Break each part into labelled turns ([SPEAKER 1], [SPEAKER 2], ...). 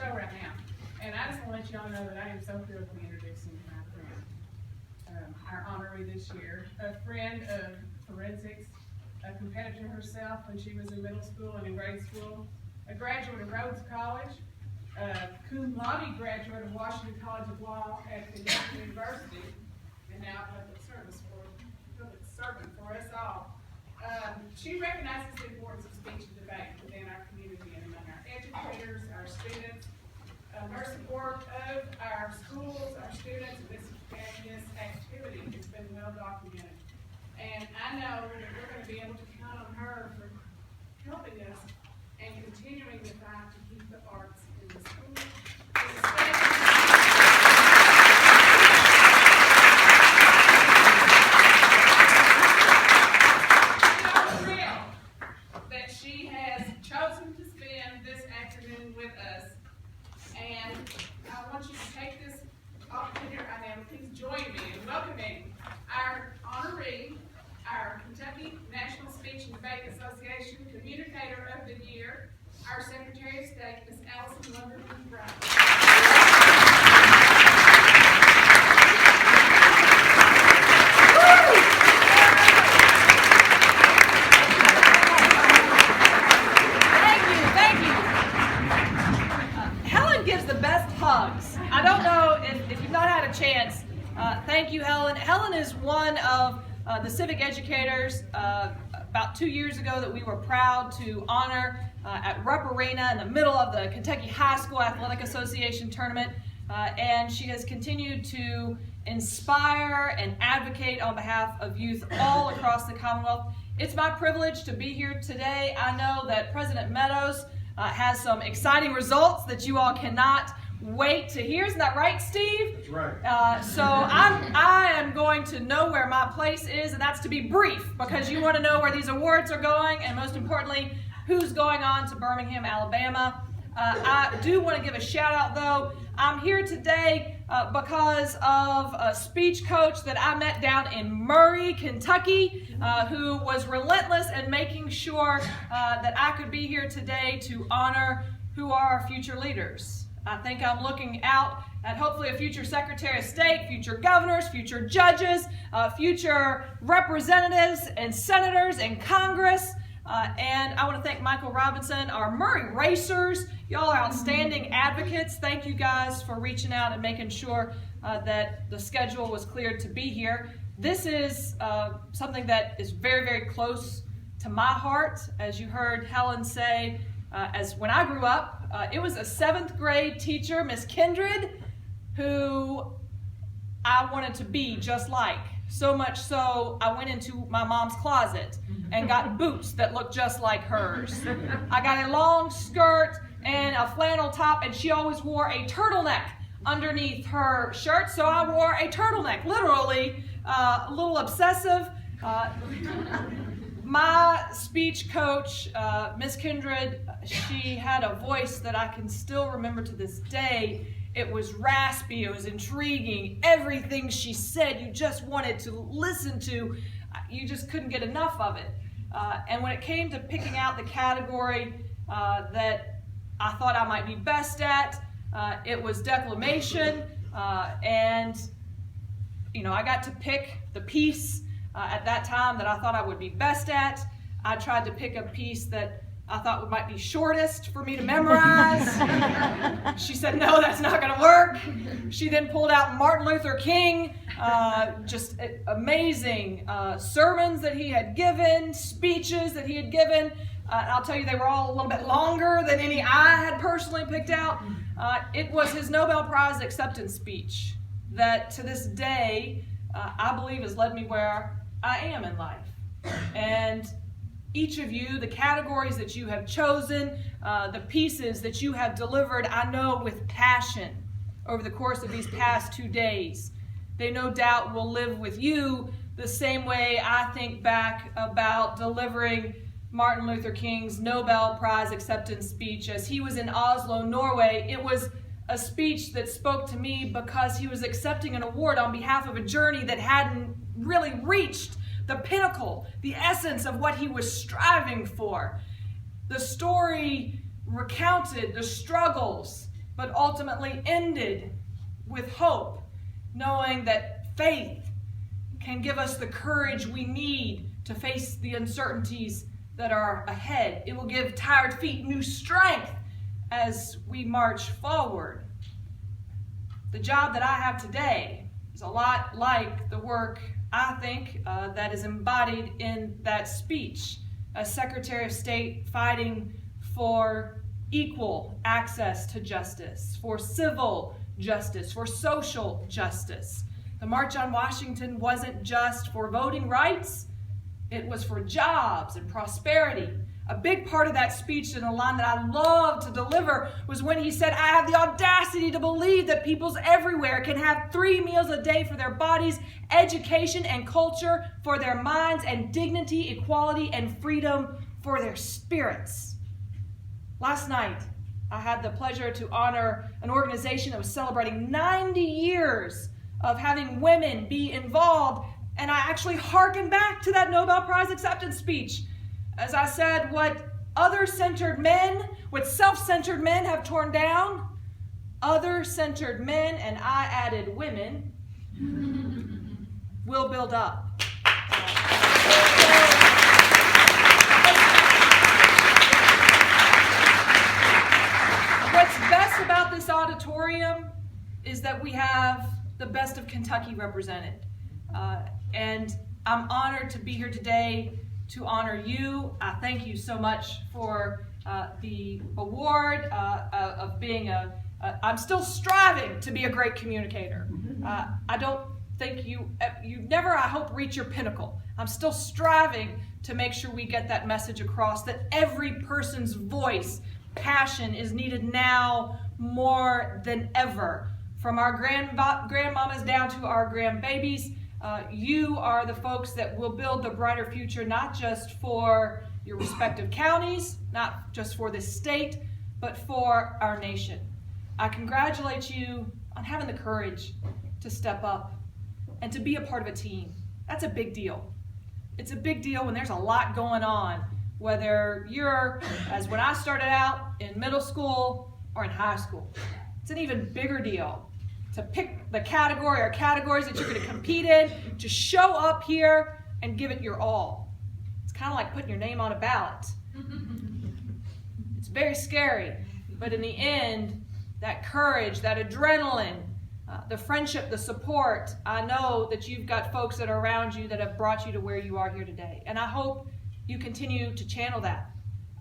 [SPEAKER 1] show right now. And I just want to let y'all know that I am so thrilled to be introducing my friend, our honoree this year, a friend of forensics, a competitor herself when she was in middle school and in grade school, a graduate of Rhodes College, a cum laude graduate of Washington College of Law at Kentucky University, and now a public servant for us all. She recognizes the importance of speech and debate within our community and among our educators, our students. Her support of our schools, our students, and this activity has been well documented. And I know that we're going to be able to count on her for helping us and continuing the fight to keep the arts in the school. That she has chosen to spend this afternoon with us. And I want you to take this opportunity right now. Please join me in welcoming our honoree, our Kentucky National Speech and Debate Association Communicator of the Year, our Secretary of State, Ms. Alison Lundergan Grimes.
[SPEAKER 2] Hugs. I don't know if you've not had a chance. Thank you, Helen. Helen is one of the civic educators about 2 years ago that we were proud to honor at Rupp Arena in the middle of the Kentucky High School Athletic Association tournament. And she has continued to inspire and advocate on behalf of youth all across the Commonwealth. It's my privilege to be here today. I know that President Meadows has some exciting results that you all cannot wait to hear. Isn't that right, Steve?
[SPEAKER 3] That's right.
[SPEAKER 2] So I am going to know where my place is, and that's to be brief, because you want to know where these awards are going, and most importantly, who's going on to Birmingham, Alabama. I do want to give a shout out, though. I'm here today because of a speech coach that I met down in Murray, Kentucky, who was relentless in making sure that I could be here today to honor who are our future leaders. I think I'm looking out at hopefully a future Secretary of State, future governors, future judges, future representatives and senators in Congress. And I want to thank Michael Robinson, our Murray Racers. Y'all are outstanding advocates. Thank you guys for reaching out and making sure that the schedule was cleared to be here. This is something that is very, very close to my heart. As you heard Helen say, as when I grew up, it was a 7th grade teacher, Miss Kindred, who I wanted to be just like. So much so, I went into my mom's closet and got boots that looked just like hers. I got a long skirt and a flannel top, and she always wore a turtleneck underneath her shirt, so I wore a turtleneck, literally a little obsessive. My speech coach, Miss Kindred, she had a voice that I can still remember to this day. It was raspy, it was intriguing. Everything she said, you just wanted to listen to. You just couldn't get enough of it. And when it came to picking out the category that I thought I might be best at, it was declamation. And, you know, I got to pick the piece at that time that I thought I would be best at. I tried to pick a piece that I thought might be shortest for me to memorize. She said, no, that's not going to work. She then pulled out Martin Luther King, just amazing sermons that he had given, speeches that he had given. I'll tell you, they were all a little bit longer than any I had personally picked out. It was his Nobel Prize acceptance speech that to this day, I believe has led me where I am in life. And each of you, the categories that you have chosen, the pieces that you have delivered, I know with passion over the course of these past 2 days. They no doubt will live with you the same way I think back about delivering Martin Luther King's Nobel Prize acceptance speech as he was in Oslo, Norway. It was a speech that spoke to me because he was accepting an award on behalf of a journey that hadn't really reached the pinnacle, the essence of what he was striving for. The story recounted the struggles but ultimately ended with hope, knowing that faith can give us the courage we need to face the uncertainties that are ahead. It will give tired feet new strength as we march forward. The job that I have today is a lot like the work, I think, that is embodied in that speech as Secretary of State, fighting for equal access to justice, for civil justice, for social justice. The March on Washington wasn't just for voting rights, it was for jobs and prosperity. A big part of that speech, and a line that I love to deliver, was when he said, "I have the audacity to believe that peoples everywhere can have 3 meals a day for their bodies, education and culture for their minds, and dignity, equality, and freedom for their spirits." Last night, I had the pleasure to honor an organization that was celebrating 90 years of having women be involved, and I actually hearkened back to that Nobel Prize acceptance speech. As I said, what other-centered men, what self-centered men have torn down, other-centered men, and I added women, will build up. What's best about this auditorium is that we have the best of Kentucky represented. And I'm honored to be here today to honor you. I thank you so much for the award of being I'm still striving to be a great communicator. I don't think you never, I hope, reach your pinnacle. I'm still striving to make sure we get that message across, that every person's voice, passion is needed now more than ever. From our grandmamas down to our grandbabies, you are the folks that will build the brighter future, not just for your respective counties, not just for this state, but for our nation. I congratulate you on having the courage to step up and to be a part of a team. That's a big deal. It's a big deal when there's a lot going on, whether you're, as when I started out, in middle school or in high school. It's an even bigger deal to pick the category or categories that you're going to compete in, to show up here and give it your all. It's kind of like putting your name on a ballot. It's very scary, but in the end, that courage, that adrenaline, the friendship, the support, I know that you've got folks that are around you that have brought you to where you are here today. And I hope you continue to channel that.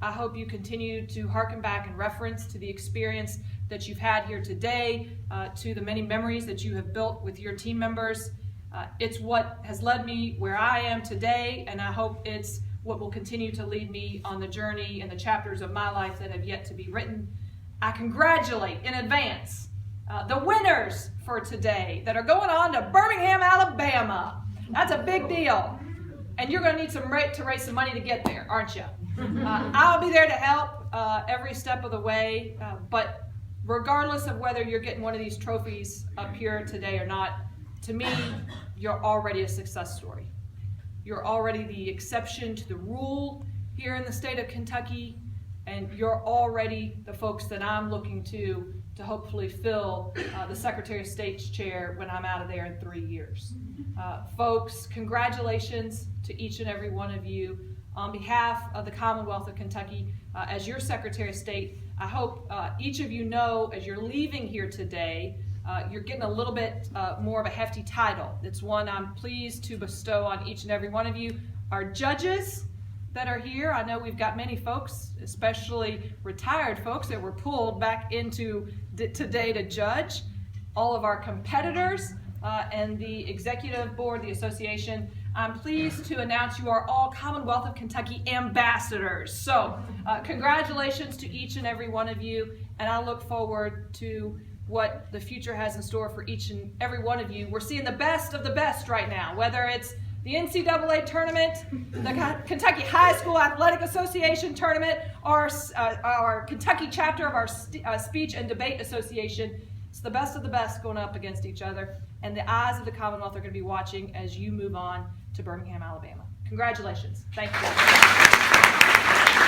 [SPEAKER 2] I hope you continue to hearken back and reference to the experience that you've had here today, to the many memories that you have built with your team members. It's what has led me where I am today, and I hope it's what will continue to lead me on the journey and the chapters of my life that have yet to be written. I congratulate in advance the winners for today that are going on to Birmingham, Alabama. That's a big deal. And you're going to need to raise some money to get there, aren't you? I'll be there to help every step of the way, but regardless of whether you're getting one of these trophies up here today or not, to me, you're already a success story. You're already the exception to the rule here in the state of Kentucky, and you're already the folks that I'm looking to hopefully fill the Secretary of State's chair when I'm out of there in 3 years. Folks, congratulations to each and every one of you. On behalf of the Commonwealth of Kentucky, as your Secretary of State, I hope each of you know as you're leaving here today, you're getting a little bit more of a hefty title. It's one I'm pleased to bestow on each and every one of you. Our judges that are here, I know we've got many folks, especially retired folks, that were pulled back into today to judge. All of our competitors and the executive board, the association, I'm pleased to announce you are all Commonwealth of Kentucky ambassadors. So congratulations to each and every one of you, and I look forward to what the future has in store for each and every one of you. We're seeing the best of the best right now, whether it's the NCAA tournament, the Kentucky High School Athletic Association tournament, or our Kentucky chapter of our Speech and Debate Association. It's the best of the best going up against each other, and the eyes of the Commonwealth are going to be watching as you move on to Birmingham, Alabama. Congratulations. Thank you.